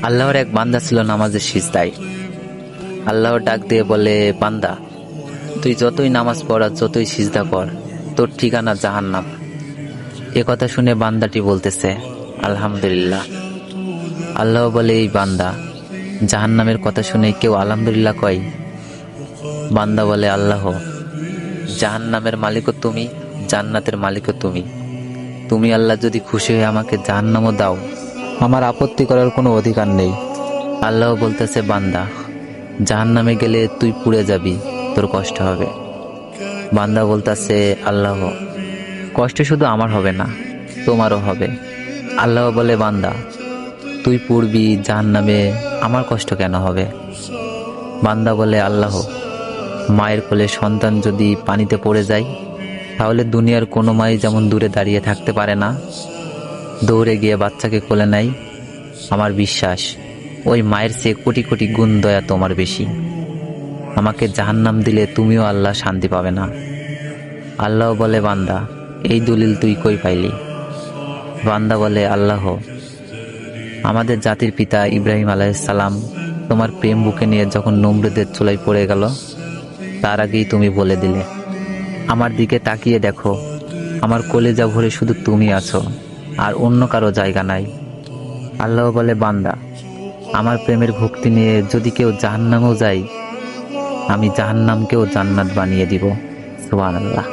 আল্লাহর এক বান্দা ছিল নামাজের সিজদায়। আল্লাহর ডাক দিয়ে বলে, বান্দা, তুই যতই নামাজ পড় আর যতই সিজদা কর, তোর ঠিকানা জাহান্নাম। এ কথা শুনে বান্দাটি বলতেছে, আলহামদুলিল্লাহ। আল্লাহ বলে, এই বান্দা, জাহান্নামের কথা শুনে কেউ আলহামদুলিল্লাহ কয়? বান্দা বলে, আল্লাহ, জাহান্নামের মালিকও তুমি, জান্নাতের মালিকও তুমি। তুমি আল্লাহ যদি খুশি হয়ে আমাকে জাহান্নামও দাও, আমার আপত্তি করার কোনো অধিকার নেই। আল্লাহ বলতেছে, বান্দা, জাহান্নামে গেলে তুই পুড়ে যাবি, তোর কষ্ট হবে। বান্দা বলতেছে, আল্লাহ, কষ্ট শুধু আমার হবে না, তোমারও হবে। আল্লাহ বলে, বান্দা, তুই পুড়বি জাহান্নামে, আমার কষ্ট কেন হবে? বান্দা বলে, আল্লাহ, মায়ের কোলে সন্তান যদি পানিতে পড়ে যায়, তাহলে দুনিয়ার কোনো মাই যেমন দূরে দাঁড়িয়ে থাকতে পারে না, দৌড়ে গিয়ে বাচ্চাকে কোলে নেয়, আমার বিশ্বাস ওই মায়ের চেয়ে কোটি কোটি গুণ দয়া তোমার বেশি। আমাকে জাহান্নাম দিলে তুমিও আল্লাহ শান্তি পাবে না। আল্লাহ বলে, বান্দা, এই দলিল তুই কই পাইলি? বান্দা বলে, আল্লাহ, আমাদের জাতির পিতা ইব্রাহিম আলাইহিসসালাম তোমার প্রেম বুকে নিয়ে যখন নমরুদের চুলায় পড়ে গেল, তার আগেই তুমি বলে দিলে। আমার দিকে তাকিয়ে দেখো, আমার কলেজা ভরে শুধু তুমি আছো, আর অন্য কারো জায়গা নাই। আল্লাহ বলে, বান্দা, আমার প্রেমের ভক্তি নিয়ে যদি কেউ জাহান্নামেও যায়, আমি জাহান্নামকেও জান্নাত বানিয়ে দিব। সুবহানাল্লাহ।